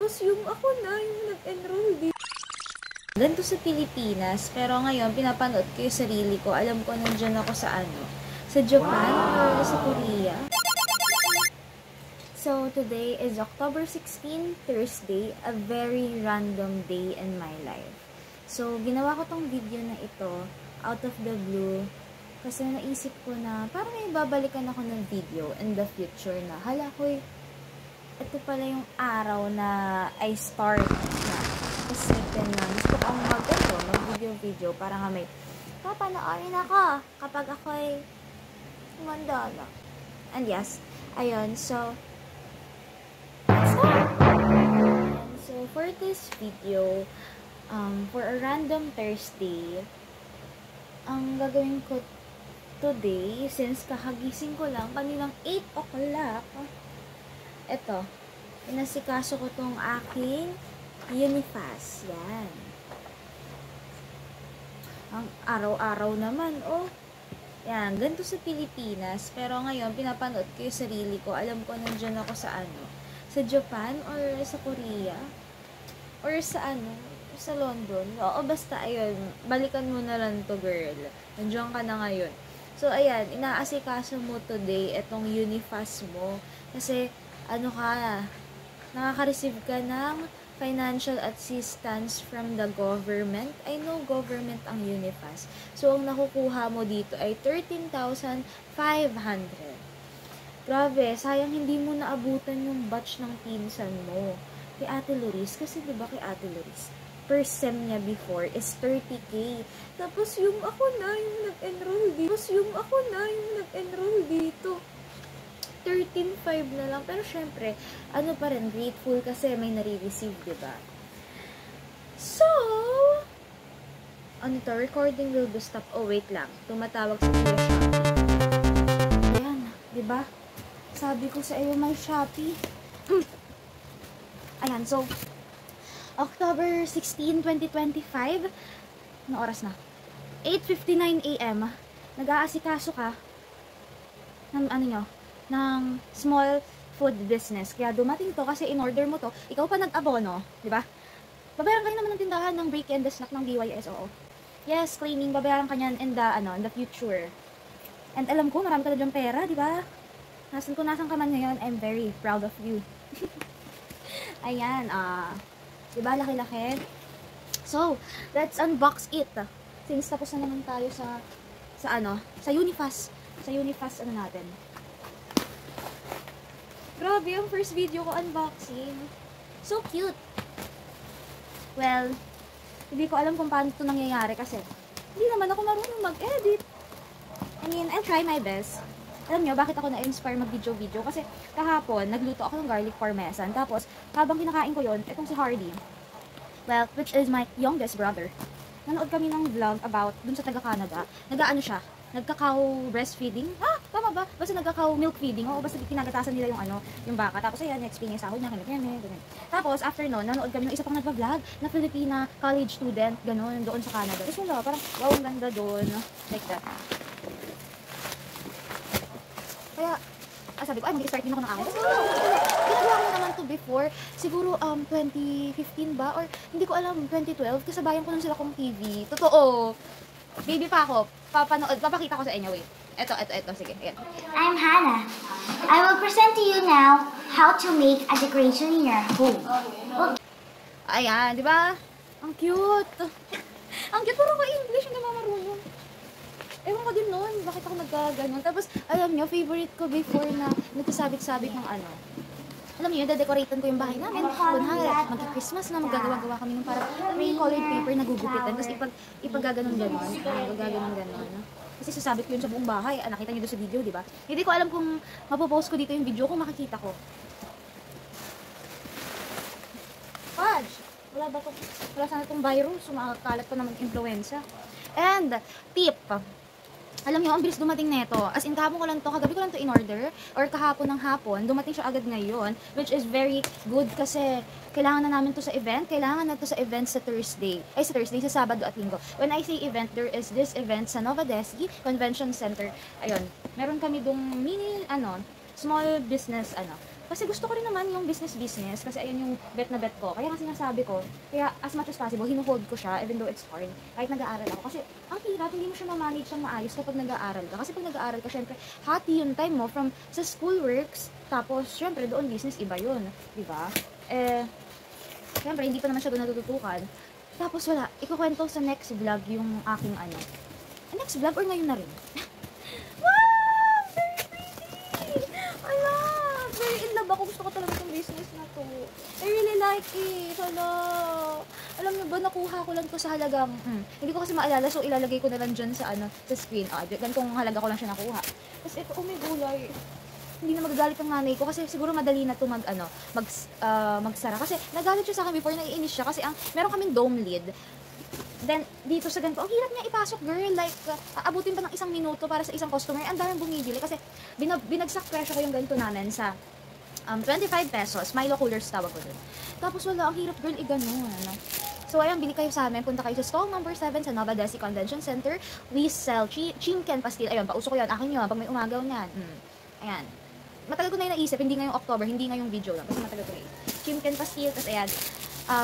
Tapos yung ako na, yung nag-enroll dito. Ganito sa Pilipinas, pero ngayon, pinapanood ko yung sarili ko. Alam ko, nandiyan ako sa sa Japan or sa Korea. So, today is October 16, Thursday, a very random day in my life. So, ginawa ko tong video na ito, out of the blue, kasi naisip ko na parang may babalikan ako ng video in the future na, hala ko, ito pala yung araw na I start na isipin na gusto kong mag-video para nga may papanoorin ako kapag ako'y umanda na. And yes, ayun, so for this video, for a random Thursday, ang gagawin ko today, since kakagising ko lang, kaninang 8 o'clock, eto, inasikaso ko tong aking Unifast. Yan. Ang araw-araw naman, oh. Yan, ganito sa Pilipinas, pero ngayon, pinapanood ko yung sarili ko. Alam ko, nandiyan ako sa sa Japan or sa Korea or sa sa London. Oo, basta ayun, balikan mo na lang to, girl. Nandiyan ka na ngayon. So ayan, inaasikaso mo today itong Unifast mo kasi nakaka-receive ka ng financial assistance from the government. I know government ang Unifast. So ang nakukuha mo dito ay 13,500. Grabe, sayang hindi mo naabutan yung batch ng pinsan mo. Kay Ate Loris, kasi diba kay Ate Loris, per sem niya before is 30K. Tapos yung ako na, yung nag-enroll dito. 13.5 na lang. Pero syempre, pa rin, grateful kasi may nare-receive, diba? So, recording will be stopped. Oh, wait lang. Tumatawag sa Kuya Shopee. Ayan, diba? Sabi ko sa iyo, may Shopee. Ayan, so, October 16, 2025, ano oras na? 8:59 AM. Nag-aasikaso ka ng ng small food business. Kaya dumating to kasi in-order mo to. Ikaw pa nag-abono, di ba? Babayaran kayo naman ng tindahan ng break and the snack ng BYSO. Yes, cleaning, babayaran ka niyan in the future. And alam ko, marami ka na dyan pera, di ba? Nasan ka man ngayon, I'm very proud of you. Ayan, diba, laki-laki? So, let's unbox it. Since tapos na naman tayo sa Unifast. Sa Unifast, natin. Grabe, yung first video ko, unboxing. So cute. Well, hindi ko alam kung paano ito nangyayari kasi hindi naman ako marunong mag-edit. I mean, I'll try my best. Alam nyo, bakit ako na-inspire mag-video? Kasi kahapon, nagluto ako ng garlic parmesan. Tapos, habang kinakain ko yon, itong si Hardy, well, which is my youngest brother, nanood kami ng vlog about dun sa taga-Canada. Siya, nagkakaw breastfeeding. Tama ba? Basta nagkakaw milk feeding. O, basta kinagatasan nila yung baka. Tapos, ayan, explain niya sahod niya, ganyan. Tapos, after nun, nanood kami ng isa pang nagpa-vlog na Filipina college student, ganun, doon sa Canada. Tapos wala, parang, wow, ang ganda doon. Like that. Kaya, sabi ko, mag-start din ako ng akin. Kasi, ginagawa ko naman to before, siguro, 2015 ba? Or, hindi ko alam, 2012, kasabayan ko nun sila kong TV. Totoo. Baby pa ako. Papakita ko sa inyo, wait. Ito, sige. Ayan. I'm Hannah. I will present to you now how to make a decoration in your home. Ayan, di ba? Ang cute. Ang cute, parang ka-English, hindi marunong. Ewan ko din noon, bakit ako nagkaganon. Tapos, alam nyo, favorite ko before na nagkasabit-sabit ng alam niyo, dedecoratean ko yung bahay namin. Kunwari, magka-Christmas na, maggagawa kami ng parang may colored paper na gugupitan. Tapos ipag-gaganon-ganon. Kasi sasabit ko yun sa buong bahay. Nakita niyo doon sa video, di ba? Hindi ko alam kung mapopost ko dito yung video kung makikita ko. Fudge! Wala sana itong virus. Sumakalat pa naman influenza. And, tip. Alam niyo, ang bilis dumating nito. As in, kahapon ko lang to, kagabi ko lang to in order, or kahapon ng hapon, dumating siya agad ngayon, which is very good kasi kailangan na namin to sa event, sa Thursday. Sa Sabado at Linggo. When I say event, there is this event sa Nova Desi Convention Center. Ayun, meron kami dong mini, small business, Kasi gusto ko rin naman yung business, kasi ayun yung bet na bet ko. Kaya nga sinasabi ko, kaya as much as possible, hinuhold ko siya, even though it's hard. Kahit nag-aaral ako. Kasi ang hirap, hindi mo siya ma-manage ng maayos kapag nag-aaral ka. Kasi pag nag-aaral ka, syempre, hati yung time mo from sa school works, tapos, syempre, doon business, iba yun. Diba? Syempre, hindi pa naman siya doon natututukan. Tapos, wala. Ikukwento sa next vlog yung aking ano. Next vlog or ngayon na rin? Wow! Very pretty! Ala! Very in love ako. Gusto ko talaga itong business na to. I really like it. Ala! Alam niyo ba, nakuha ko lang to sa halagang, hindi ko kasi maalala, so ilalagay ko na lang dyan sa ano, sa screen. Ganitong halaga ko lang siya nakuha. Tapos ito, oh may gulay. Hindi na magagalit ang nanay ko kasi siguro madali na to magsara. Kasi nagalit siya sa akin before, naiinis siya kasi meron kaming dome lid. Then, dito sa ganito, ang hirap niya ipasok, girl. Like, aabutin pa ng 1 minuto para sa isang customer. Ang daming bumibili kasi binagsak presyo ko yung ganito namin sa 25 pesos. Milo coolers tawag ko dun. Tapos wala, ang hirap, girl, iganon. So, ayan, bili kayo sa amin. Punta kayo sa stall number 7 sa Nova Desi Convention Center. We sell chimken pastil. Ayun, pauso ko yan. Akin yun, pag may umagaw niyan. Ayan. Matagal ko na yung naisip, hindi ngayong October, hindi ngayong video lang. Kasi matagal ko na isip. Chimken pastil, tapos ayan,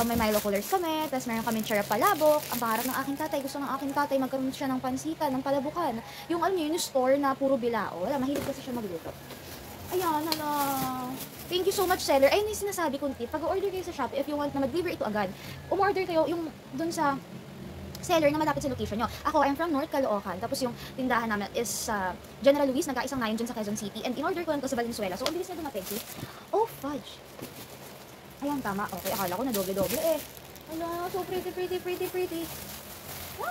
may Milo coolers kami, tapos meron kami charap palabok. Ang pangarap ng aking tatay, gusto ng aking tatay magkaroon siya ng pansitan, ng palabukan. Yung alam niyo, yung store na puro bilao. Wala, mahilig kasi siya magluto. Ayan, thank you so much, seller. Ayun yung sinasabi kong tip. Pag order kayo sa Shopee, if you want na mag-deliver ito agad, umorder kayo yung dun sa seller na malapit sa location nyo. Ako, I'm from North Caloocan. Tapos yung tindahan namin is General Luis, nag-aisang ngayon dyan sa Quezon City. And in-order ko lang to sa Valenzuela. So, ang bilis na dumating. Oh, fudge. Ayan, tama. Okay, akala ko na doble-doble eh. Ala, so pretty. Wow.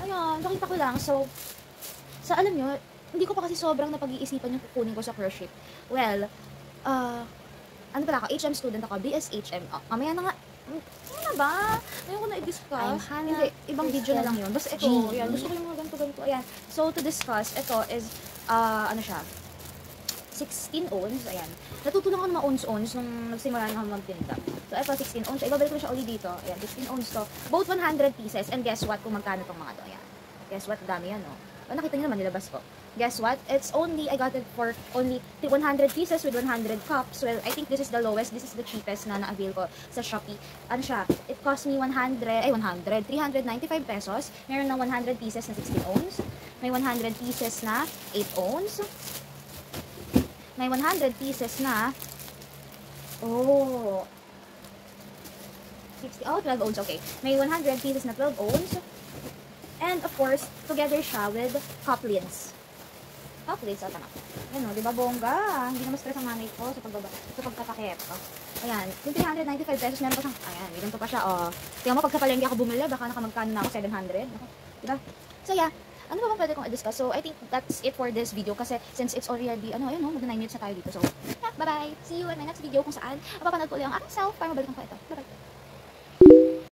Ayan, nakita ko lang. So, alam nyo, hindi ko pa kasi sobrang napag-iisipan yung kukunin ko sa cruise ship. Well, ano pala ako, HM student ako, BSHM. Mamaya na nga, ano na ba? Ngayon ko na i-discuss. Hindi, ibang video na lang yun. Basta ito, yan, gusto ko yung mga ganito. Ayan. So, to discuss, ito is, ano siya, 16 ons, ayan. Natutunan ko ng mga ons nung nagsimula na ako magtinda. So, ito, 16 ons. Ibabalik ko siya ulit dito. Ayan, 16 ons to. Both 100 pieces. And guess what, kung magkano tong mga to. Ayan. Guess what, dami yan, no? Nakita nyo naman, nilabas ko. Guess what? It's only, I got it for only 100 pieces with 100 cups. Well, I think this is the lowest. This is the cheapest na na-avail ko sa Shopee. Ano siya? It cost me 395 pesos. Meron ng 100 pieces na 16 ons. May 100 pieces na 8 ons. May 100 pieces na 12 ons. Okay. May 100 pieces na 12 ons. And of course, together siya with cup lids. Cup lids, tama. Ayan o, di ba bongga? Hindi na ma-stress ang nanay ko sa pagtatakip. Ayan, yung 395 pesos, meron pa siyang, ayan, may ganito pa siya, oh. Tingnan mo, pag sa palengke ako bumili, baka nakamagkano na ako, 700. Diba? So yeah, ano ba bang pwede kong i-discuss? So I think that's it for this video kasi since it's already, ayun o, mag-9 minutes na tayo dito. So, yeah, bye-bye. See you in my next video kung saan mapapanood ko ulit ang aking self para mabalikan ko ito. Bye-bye.